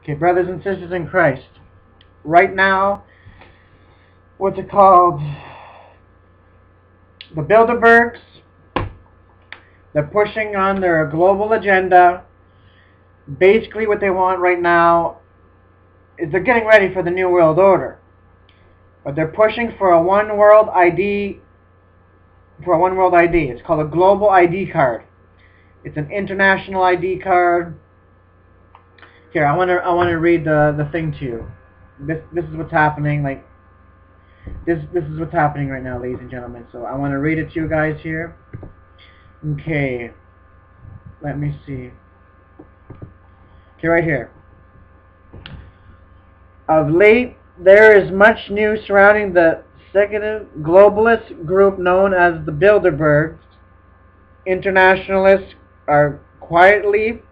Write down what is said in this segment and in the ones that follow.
Okay, brothers and sisters in Christ, right now, what's it called? The Bilderbergs, they're pushing on their global agenda. Basically what they want right now is they're getting ready for the New World Order. But they're pushing for a one world ID. It's called a global ID card. It's an international ID card. Here, I want to read the thing to you. This is what's happening. Like this is what's happening right now, ladies and gentlemen. So I want to read it to you guys here. Okay. Let me see. Okay, right here. Of late, there is much news surrounding the second globalist group known as the Bilderbergs. Internationalists are quietly,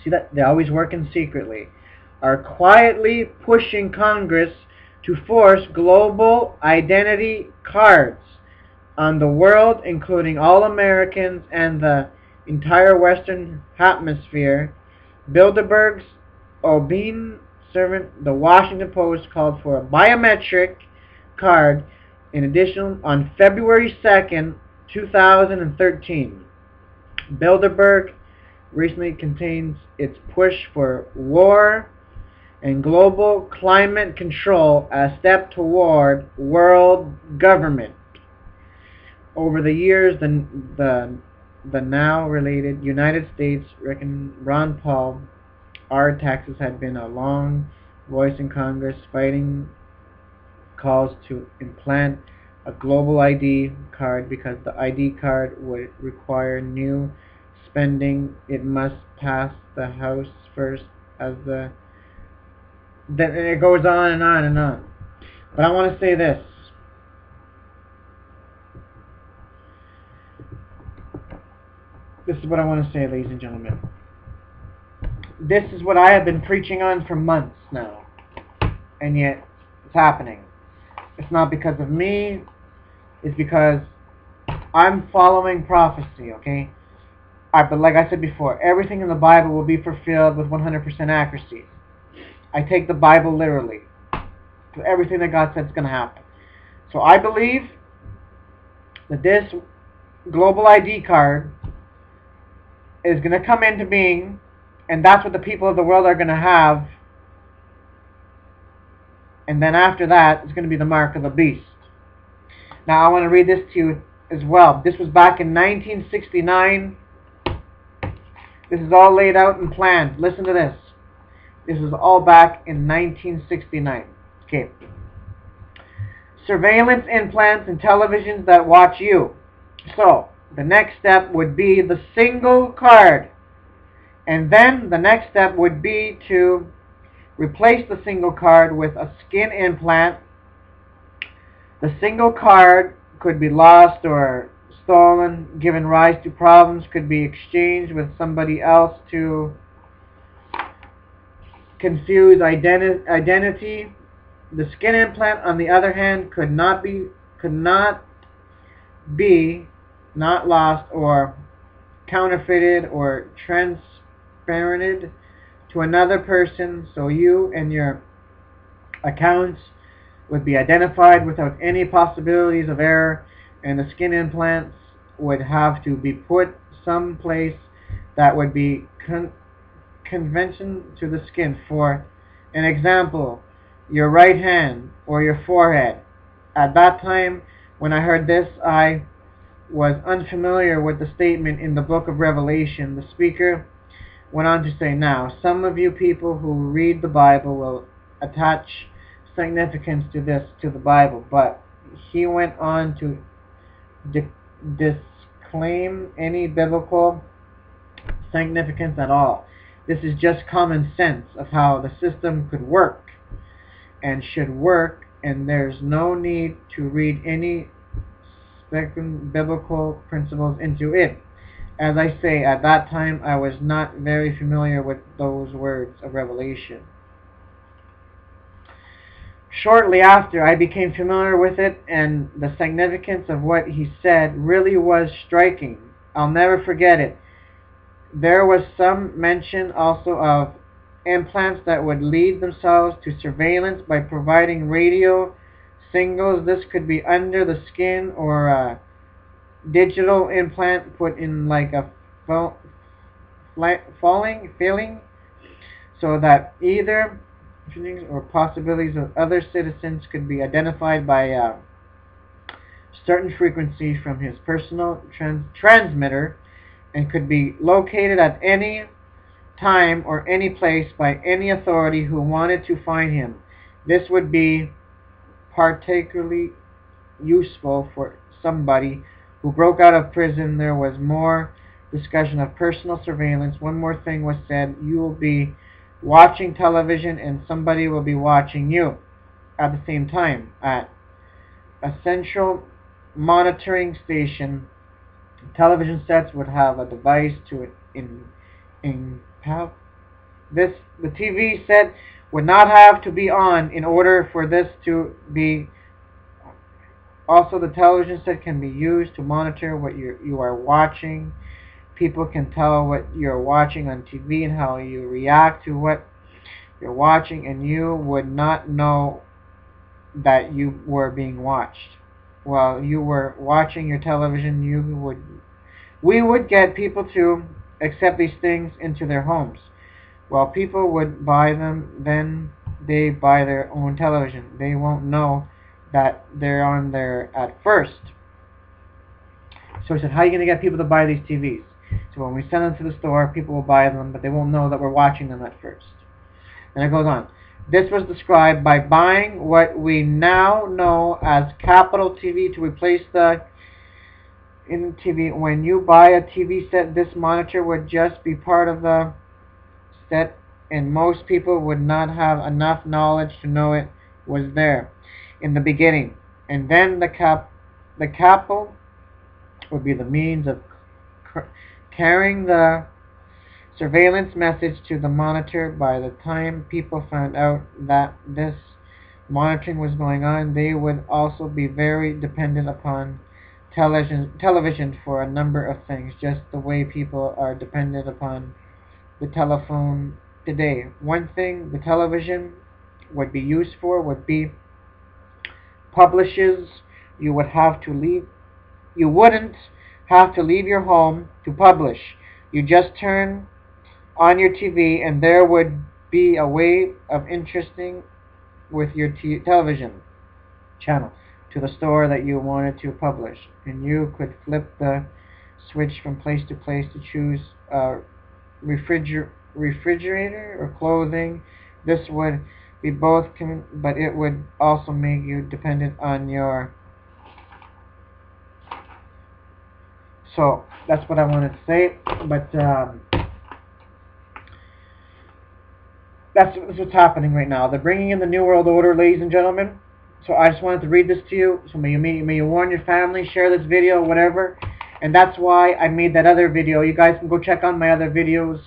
see that they always working secretly, are quietly pushing Congress to force global identity cards on the world, including all Americans and the entire Western Hemisphere. Bilderberg's obedient servant, the Washington Post, called for a biometric card in addition on February 2nd, 2013. Bilderberg recently contains its push for war and global climate control as a step toward world government. Over the years, the now related United States, Ron Paul, our Texas, had been a long voice in Congress fighting calls to implant a global ID card because the ID card would require new spending. It must pass the House first then it goes on and on and on. But I want to say this. This is what I want to say, ladies and gentlemen. This is what I have been preaching on for months now. And yet, it's happening. It's not because of me. It's because I'm following prophecy, okay? Alright, but like I said before, everything in the Bible will be fulfilled with 100% accuracy. I take the Bible literally. So everything that God said is going to happen. So I believe that this global ID card is going to come into being, and that's what the people of the world are going to have. And then after that, it's going to be the mark of the beast. Now I want to read this to you as well. This was back in 1969. This is all laid out and planned. Listen to this. This is all back in 1969. Okay. Surveillance implants and televisions that watch you. So, the next step would be the single card. And then the next step would be to replace the single card with a skin implant. The single card could be lost or stolen, giving rise to problems, could be exchanged with somebody else to confuse identity. The skin implant, on the other hand, could not be lost or counterfeited or transparented to another person, so you and your accounts would be identified without any possibilities of error, and the skin implants would have to be put someplace that would be convention to the skin. For an example, your right hand or your forehead. At that time, when I heard this, I was unfamiliar with the statement in the book of Revelation. The speaker went on to say, now, some of you people who read the Bible will attach significance to the Bible, but he went on to disclaim any biblical significance at all. This is just common sense of how the system could work and should work, and there's no need to read any biblical principles into it. As I say, at that time I was not very familiar with those words of Revelation. Shortly after, I became familiar with it, and the significance of what he said really was striking. I'll never forget it. There was some mention also of implants that would lead themselves to surveillance by providing radio signals. This could be under the skin or a digital implant put in like a failing, so that either or possibilities of other citizens could be identified by certain frequency from his personal transmitter and could be located at any time or any place by any authority who wanted to find him. This would be particularly useful for somebody who broke out of prison. There was more discussion of personal surveillance. One more thing was said: you will be watching television and somebody will be watching you at the same time. At a central monitoring station, television sets would have a device to have this. The TV set would not have to be on in order for this to be. Also, the television set can be used to monitor what you are watching. People can tell what you're watching on TV and how you react to what you're watching, and you would not know that you were being watched. While you were watching your television, we would get people to accept these things into their homes. While people would buy them, then they buy their own television. They won't know that they're on there at first. So he said, how are you going to get people to buy these TVs? So when we send them to the store, people will buy them, but they won't know that we're watching them at first. And it goes on. This was described by buying what we now know as capital TV to replace the in TV. When you buy a TV set, this monitor would just be part of the set, and most people would not have enough knowledge to know it was there in the beginning. And then the capital would be the means of carrying the surveillance message to the monitor. By the time people found out that this monitoring was going on, they would also be very dependent upon television for a number of things, just the way people are dependent upon the telephone today. One thing the television would be used for would be publishes. You wouldn't have to leave your home to publish. You just turn on your TV and there would be a way of interesting with your television channel to the store that you wanted to publish, and you could flip the switch from place to place to choose a refrigerator or clothing. This would be both, but it would also make you dependent on your. So that's what I wanted to say, but that's what's happening right now. They're bringing in the New World Order, ladies and gentlemen. So I just wanted to read this to you. So may you warn your family, share this video, whatever. And that's why I made that other video. You guys can go check on my other videos.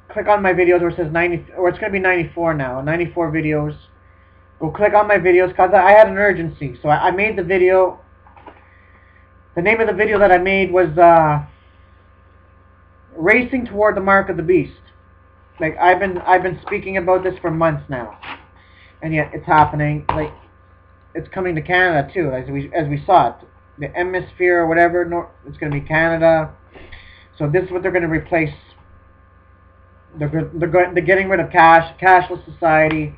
Click on my videos where it says 90, or it's going to be 94 now. 94 videos. Go click on my videos because I had an urgency. So I made the video. The name of the video that I made was Racing Toward the Mark of the Beast. Like I've been speaking about this for months now, and yet it's happening. Like it's coming to Canada too, as we saw it. The hemisphere or whatever, it's going to be Canada. So this is what they're going to replace. They're getting rid of cashless society.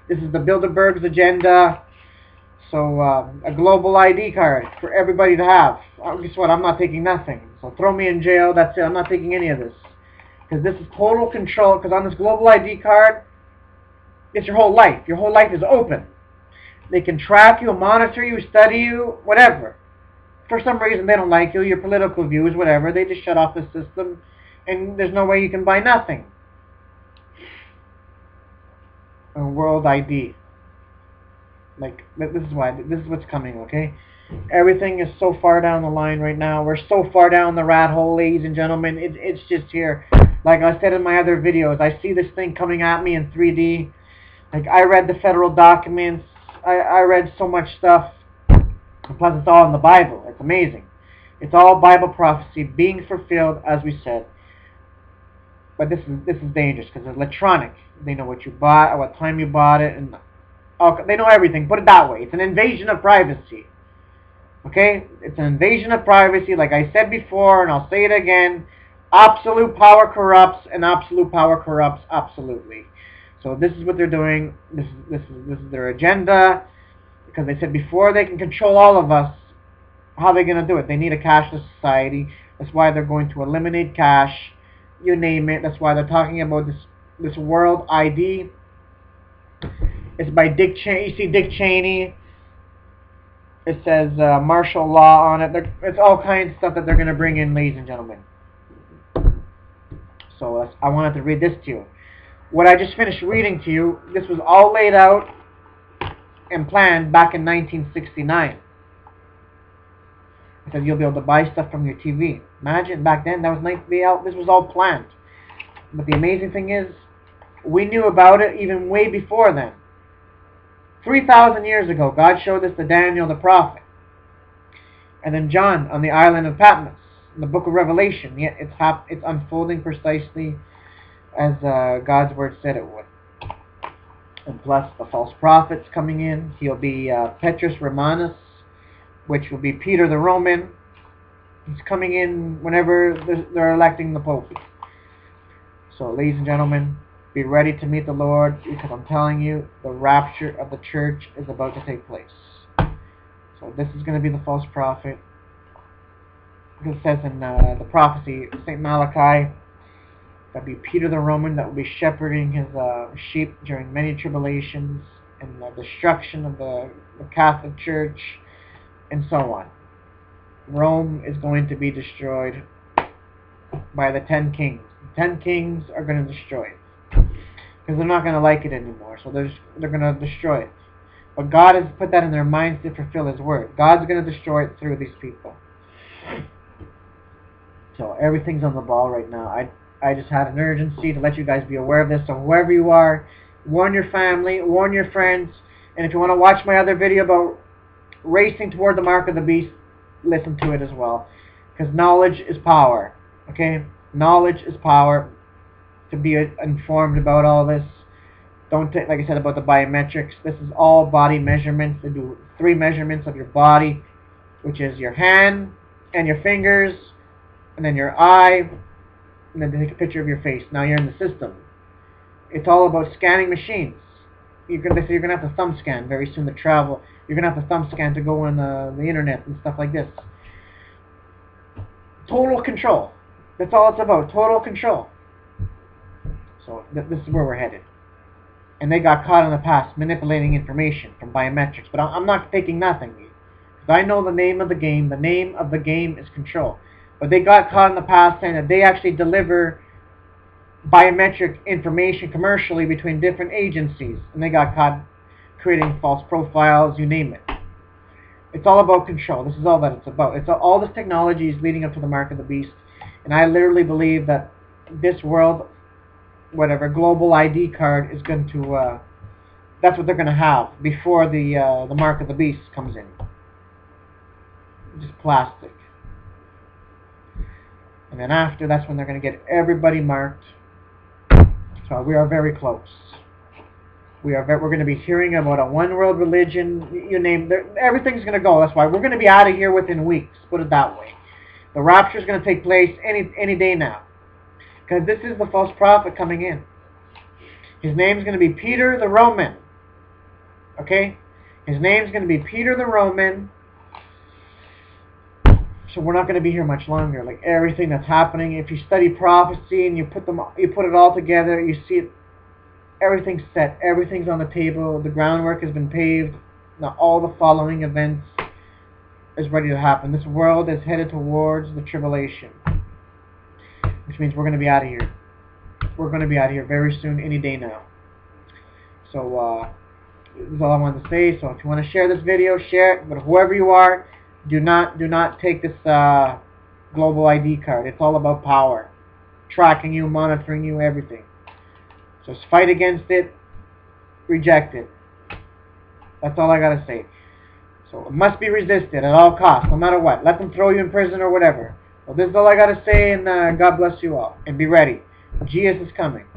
This is the Bilderberg's agenda. So a global ID card for everybody to have. Guess what? I'm not taking nothing. So throw me in jail. That's it. I'm not taking any of this. Because this is total control. Because on this global ID card, it's your whole life. Your whole life is open. They can track you, monitor you, study you, whatever. For some reason they don't like you, your political views, whatever. They just shut off the system. And there's no way you can buy nothing. A world ID. Like, this is what's coming, okay? Everything is so far down the line right now. We're so far down the rat hole, ladies and gentlemen. It's just here. Like I said in my other videos, I see this thing coming at me in 3D. Like, I read the federal documents. I read so much stuff. Plus, it's all in the Bible. It's amazing. It's all Bible prophecy being fulfilled, as we said. But this is dangerous because it's electronic. They know what you bought, at what time you bought it, and they know everything. Put it that way. It's an invasion of privacy. Okay? It's an invasion of privacy. Like I said before, and I'll say it again. Absolute power corrupts, and absolute power corrupts absolutely. So this is what they're doing. This is their agenda. Because they said before they can control all of us, how are they going to do it? They need a cashless society. That's why they're going to eliminate cash. You name it. That's why they're talking about this world ID. It's by Dick Cheney. You see Dick Cheney. It says martial law on it. It's all kinds of stuff that they're going to bring in, ladies and gentlemen. So I wanted to read this to you. What I just finished reading to you, this was all laid out and planned back in 1969. It says you'll be able to buy stuff from your TV. Imagine back then, this was all planned. But the amazing thing is, we knew about it even way before then. 3,000 years ago, God showed this to Daniel the prophet. And then John on the island of Patmos, in the book of Revelation. Yet it's unfolding precisely as God's word said it would. And plus the false prophets coming in. He'll be Petrus Romanus, which will be Peter the Roman. He's coming in whenever they're electing the Pope. So, ladies and gentlemen, be ready to meet the Lord, because I'm telling you, the rapture of the church is about to take place. So this is going to be the false prophet. It says in the prophecy, St. Malachi, that will be Peter the Roman that will be shepherding his sheep during many tribulations and the destruction of the Catholic Church, and so on. Rome is going to be destroyed by the 10 kings. The 10 kings are going to destroy it because they're not going to like it anymore. So they're going to destroy it. But God has put that in their minds to fulfill His word. God's going to destroy it through these people. So everything's on the ball right now. I just had an urgency to let you guys be aware of this. So whoever you are, warn your family, warn your friends. And if you want to watch my other video about racing toward the mark of the beast, listen to it as well. Because knowledge is power. Okay? Knowledge is power. To be informed about all this. Don't take, like I said about the biometrics, this is all body measurements. They do 3 measurements of your body, which is your hand and your fingers, and then your eye, and then they take a picture of your face. Now you're in the system. It's all about scanning machines. They say you're going to have to thumb scan very soon to travel. You're going to have to thumb scan to go on the internet and stuff like this. Total control. That's all it's about. Total control. So this is where we're headed. And they got caught in the past manipulating information from biometrics. But I'm not taking nothing. Because I know the name of the game. The name of the game is control. But they got caught in the past saying that they actually deliver biometric information commercially between different agencies. And they got caught creating false profiles, you name it. It's all about control. This is all that it's about. All this technology is leading up to the mark of the beast. And I literally believe that this world, whatever global ID card is going to, that's what they're going to have before the mark of the beast comes in. Just plastic. And then after, that's when they're going to get everybody marked. So we are very close. We're going to be hearing about a one world religion. You name it, everything's going to go. That's why we're going to be out of here within weeks. Put it that way. The rapture is going to take place any day now. Because this is the false prophet coming in. His name's going to be Peter the Roman. Okay? His name's going to be Peter the Roman. So we're not going to be here much longer. Like everything that's happening, if you study prophecy and you put it all together, you see it, everything's set. Everything's on the table. The groundwork has been paved. Now all the following events is ready to happen. This world is headed towards the tribulation. Which means we're going to be out of here. We're going to be out of here very soon, any day now. So, this is all I wanted to say. So, if you want to share this video, share it. But whoever you are, do not take this global ID card. It's all about power. Tracking you, monitoring you, everything. So, just fight against it. Reject it. That's all I got to say. So, it must be resisted at all costs, no matter what. Let them throw you in prison or whatever. Well, this is all I got to say, and God bless you all. And be ready. Jesus is coming.